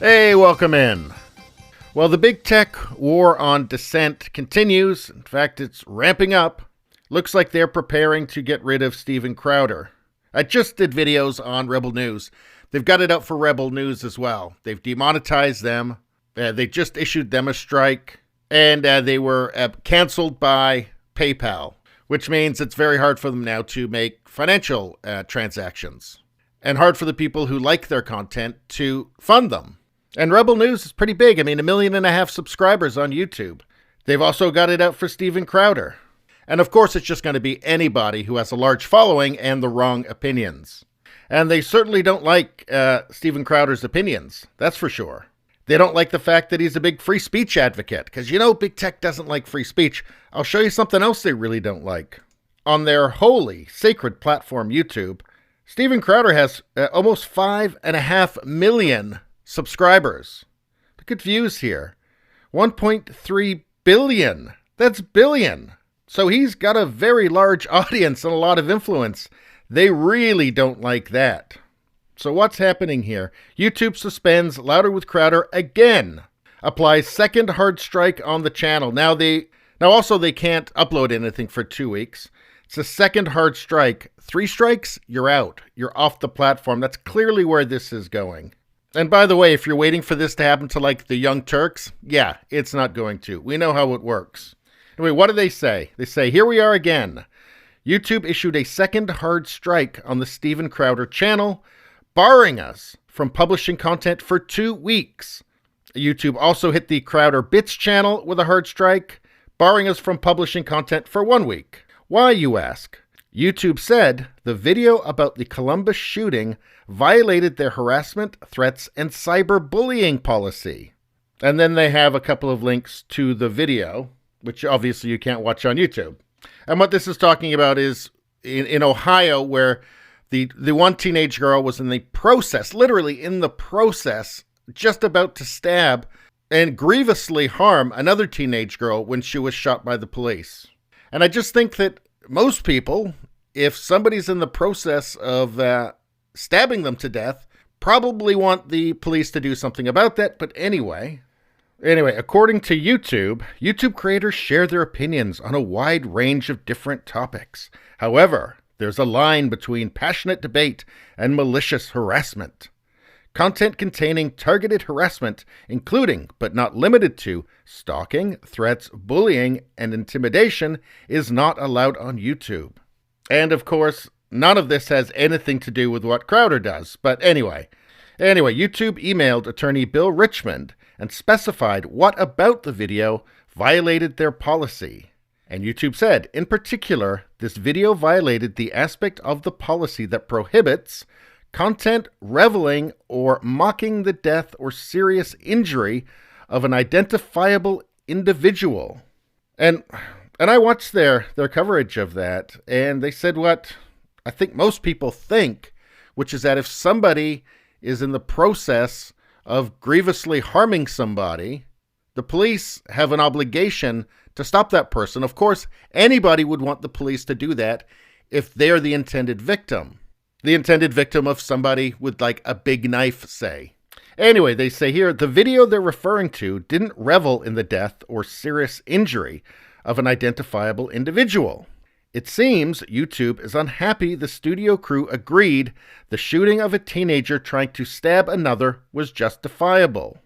Hey, welcome in. Well, the big tech war on dissent continues. In fact, it's ramping up. Looks like they're preparing to get rid of Steven Crowder. I just did videos on Rebel News. They've got it out for Rebel News as well. They've demonetized them. They just issued them a strike. And they were canceled by PayPal, which means it's very hard for them now to make financial transactions. And hard for the people who like their content to fund them. And Rebel News is pretty big. I mean, 1.5 million subscribers on YouTube. They've also got it out for Steven Crowder. And of course, it's just going to be anybody who has a large following and the wrong opinions. And they certainly don't like Steven Crowder's opinions. That's for sure. They don't like the fact that he's a big free speech advocate. Because, you know, big tech doesn't like free speech. I'll show you something else they really don't like. On their holy, sacred platform, YouTube, Steven Crowder has almost 5.5 million subscribers. Look at views here. 1.3 billion. That's billion. So he's got a very large audience and a lot of influence. They really don't like that. So what's happening here? YouTube suspends Louder with Crowder again. Applies second hard strike on the channel. Now also they can't upload anything for 2 weeks. It's a second hard strike. 3 strikes, you're out. You're off the platform. That's clearly where this is going. And by the way, if you're waiting for this to happen to like the Young Turks, yeah, it's not going to. We know how it works. Anyway, what do they say? They say, here we are again. YouTube issued a second hard strike on the Steven Crowder channel, barring us from publishing content for 2 weeks. YouTube also hit the Crowder Bits channel with a hard strike, barring us from publishing content for 1 week. Why, you ask? YouTube said the video about the Columbus shooting violated their harassment, threats, and cyberbullying policy. And then they have a couple of links to the video, which obviously you can't watch on YouTube. And what this is talking about is in Ohio, where the one teenage girl was in the process, literally in the process, just about to stab and grievously harm another teenage girl when she was shot by the police. And I just think that most people, if somebody's in the process of stabbing them to death, probably want the police to do something about that. But anyway, according to YouTube creators share their opinions on a wide range of different topics. However, there's a line between passionate debate and malicious harassment. Content containing targeted harassment, including, but not limited to, stalking, threats, bullying, and intimidation, is not allowed on YouTube. And of course, none of this has anything to do with what Crowder does. But anyway, YouTube emailed attorney Bill Richmond and specified what about the video violated their policy. And YouTube said, in particular, this video violated the aspect of the policy that prohibits content reveling or mocking the death or serious injury of an identifiable individual. And I watched their coverage of that, and they said what I think most people think, which is that if somebody is in the process of grievously harming somebody, the police have an obligation to stop that person. Of course, anybody would want the police to do that if they're the intended victim. The intended victim of somebody with like a big knife, say. Anyway, they say here, the video they're referring to didn't revel in the death or serious injury of an identifiable individual. It seems YouTube is unhappy the studio crew agreed the shooting of a teenager trying to stab another was justifiable.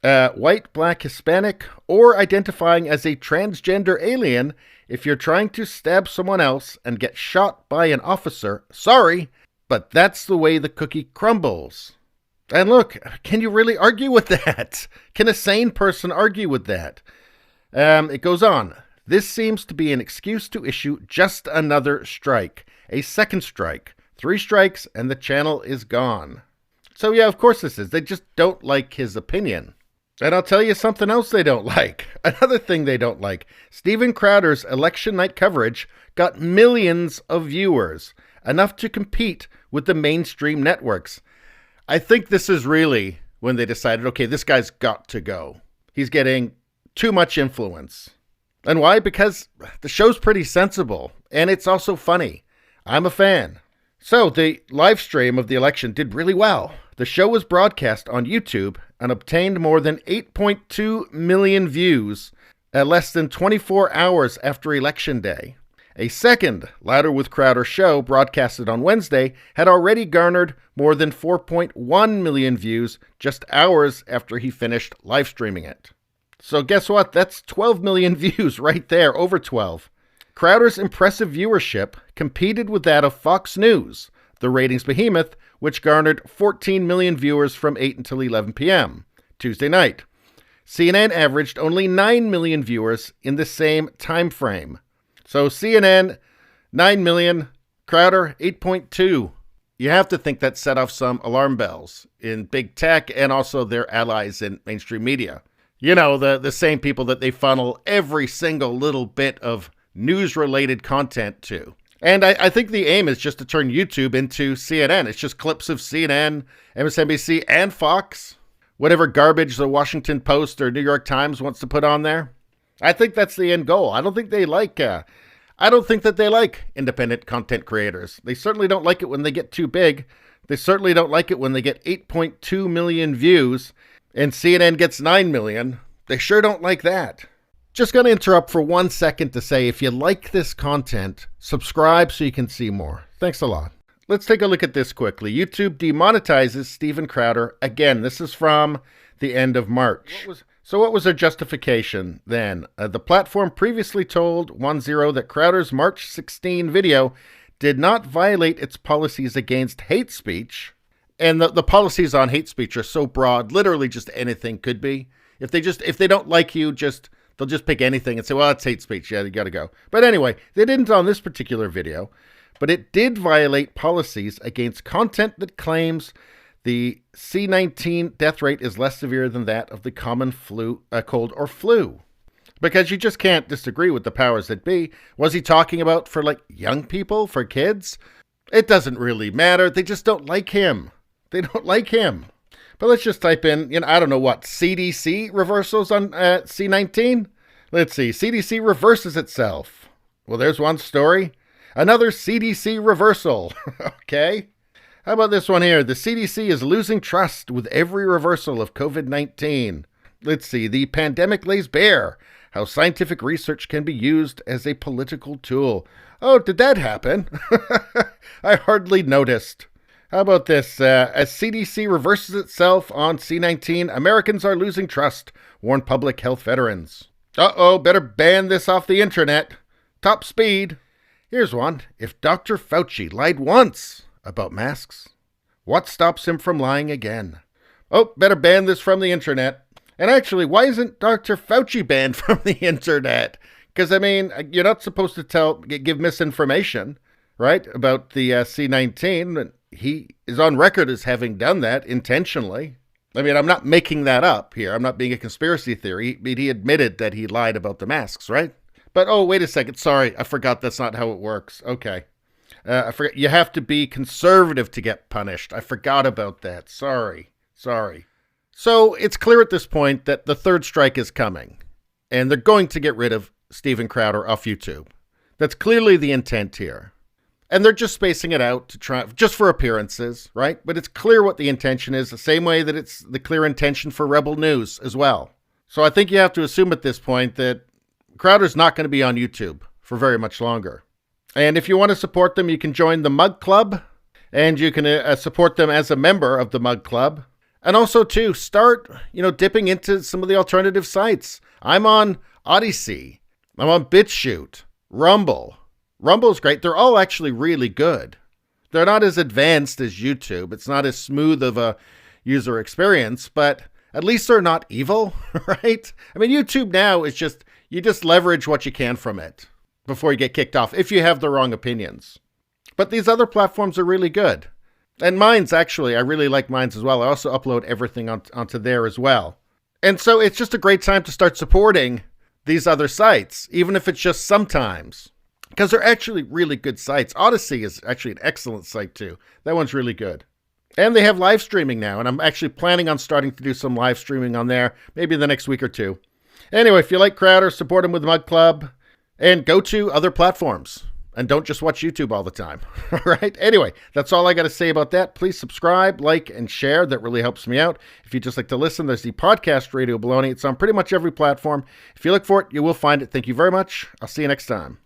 White, black, Hispanic, or identifying as a transgender alien, if you're trying to stab someone else and get shot by an officer, sorry, but that's the way the cookie crumbles. And look, can you really argue with that? Can a sane person argue with that? It goes on. This seems to be an excuse to issue just another strike. A second strike. 3 strikes and the channel is gone. So yeah, of course this is. They just don't like his opinion. And I'll tell you something else they don't like. Another thing they don't like. Steven Crowder's election night coverage got millions of viewers. Enough to compete with the mainstream networks. I think this is really when they decided, okay, this guy's got to go. He's getting too much influence. And why? Because the show's pretty sensible, and it's also funny. I'm a fan. So the live stream of the election did really well. The show was broadcast on YouTube and obtained more than 8.2 million views at less than 24 hours after Election Day. A second Louder with Crowder show, broadcasted on Wednesday, had already garnered more than 4.1 million views just hours after he finished live streaming it. So guess what? That's 12 million views right there, over 12. Crowder's impressive viewership competed with that of Fox News, the ratings behemoth, which garnered 14 million viewers from 8 until 11 p.m. Tuesday night. CNN averaged only 9 million viewers in the same time frame. So CNN, 9 million, Crowder, 8.2. You have to think that set off some alarm bells in big tech and also their allies in mainstream media. You know, the same people that they funnel every single little bit of news-related content to. And I think the aim is just to turn YouTube into CNN. It's just clips of CNN, MSNBC, and Fox. Whatever garbage the Washington Post or New York Times wants to put on there. I think that's the end goal. I don't think that they like independent content creators. They certainly don't like it when they get too big. They certainly don't like it when they get 8.2 million views and CNN gets 9 million. They sure don't like that. Just going to interrupt for 1 second to say, if you like this content, subscribe so you can see more. Thanks a lot. Let's take a look at this quickly. YouTube demonetizes Steven Crowder again. This is from the end of March. What was their justification then? The platform previously told 10 that Crowder's March 16 video did not violate its policies against hate speech. And the policies on hate speech are so broad, literally just anything could be. If they don't like you, they'll just pick anything and say, well, it's hate speech. Yeah, you got to go. But anyway, they didn't on this particular video, but it did violate policies against content that claims the C-19 death rate is less severe than that of the common cold or flu. Because you just can't disagree with the powers that be. Was he talking about for young people, for kids? It doesn't really matter. They just don't like him. They don't like him. But let's just type in, I don't know what, CDC reversals on C-19? Let's see, CDC reverses itself. Well, there's one story. Another CDC reversal. Okay. How about this one here? The CDC is losing trust with every reversal of COVID-19. Let's see, the pandemic lays bare how scientific research can be used as a political tool. Oh, did that happen? I hardly noticed. How about this? As CDC reverses itself on C-19, Americans are losing trust, warn public health veterans. Uh-oh, better ban this off the internet. Top speed. Here's one. If Dr. Fauci lied once about masks, what stops him from lying again? Oh, better ban this from the internet. And actually, why isn't Dr. Fauci banned from the internet? Because, you're not supposed to give misinformation, right, about the C-19. He is on record as having done that intentionally. I'm not making that up here. I'm not being a conspiracy theory. He admitted that he lied about the masks, right? But, oh, wait a second. Sorry, I forgot that's not how it works. Okay. I forgot. You have to be conservative to get punished. I forgot about that. Sorry. So it's clear at this point that the third strike is coming, and they're going to get rid of Steven Crowder off YouTube. That's clearly the intent here. And they're just spacing it out to try, just for appearances, right? But it's clear what the intention is, the same way that it's the clear intention for Rebel News as well. So I think you have to assume at this point that Crowder's not going to be on YouTube for very much longer. And if you want to support them, you can join the Mug Club, and you can support them as a member of the Mug Club. And also, too, start, dipping into some of the alternative sites. I'm on Odyssey. I'm on BitChute, Rumble. Rumble's great. They're all actually really good. They're not as advanced as YouTube. It's not as smooth of a user experience, but at least they're not evil, right? YouTube now is you just leverage what you can from it before you get kicked off if you have the wrong opinions. But these other platforms are really good. And Minds, actually, I really like Minds as well. I also upload everything onto there as well. And so it's just a great time to start supporting these other sites, even if it's just sometimes. Because they're actually really good sites. Odyssey is actually an excellent site too. That one's really good. And they have live streaming now, and I'm actually planning on starting to do some live streaming on there, maybe in the next week or two. Anyway, if you like Crowder, support him with Mug Club, and go to other platforms. And don't just watch YouTube all the time. All right? Anyway, that's all I got to say about that. Please subscribe, like, and share. That really helps me out. If you just like to listen, there's the podcast Radio Baloney. It's on pretty much every platform. If you look for it, you will find it. Thank you very much. I'll see you next time.